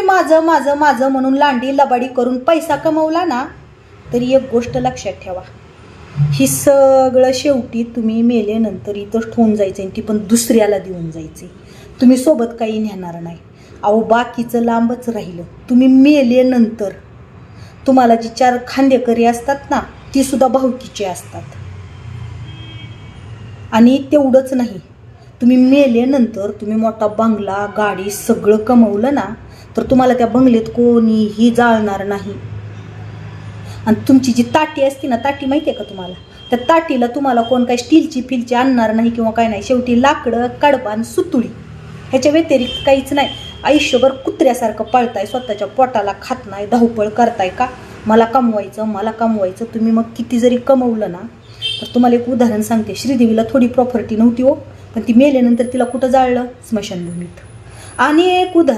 माझं माझं माझं म्हणून लांडी लबाडी करून पैसा कमवला ना, तरी एक गोष्ट लक्षात ठेवा, ही सगळं शेवटी तुम्ही मेल्यानंतर इथंच ठेवून जायचं आणि ती पण दुसऱ्याला देऊन जायचे. तुम्ही सोबत काही नेणार नाही. अहो बाकीचं लांबच राहिलं, तुम्ही मेल्यानंतर तुम्हाला जी 4 खांदेकरी असतात ना, ती सुद्धा भावकीची असतात. आणि तेवढंच नाही, तुम्ही मेल्यानंतर तुम्ही मोठा बंगला गाडी सगळं कमवलं ना, तर तुम्हाला त्या बंगल्यात कोणीही जाळणार नाही. आणि तुमची जी ताटी असते ना, ताटी माहिती आहे का तुम्हाला, त्या ताटीला तुम्हाला कोण काही स्टीलची फिलची आणणार नाही किंवा काय नाही. शेवटी लाकडं कडबा आणि सुतुळी, ह्याच्या व्यतिरिक्त काहीच नाही. आयुष्यभर कुत्र्यासारखं पळताय, स्वतःच्या पोटाला खात नाही, धावपळ करताय का मला कमवायचं मला कमवायचं. तुम्ही मग किती जरी कमवलं ना, तर तुम्हाला एक उदाहरण सांगते. श्रीदेवीला थोडी प्रॉपर्टी नव्हती हो, पण ती मेल्यानंतर तिला कुठं जाळलं, स्मशानभूमीत. आणि एक उदाहरण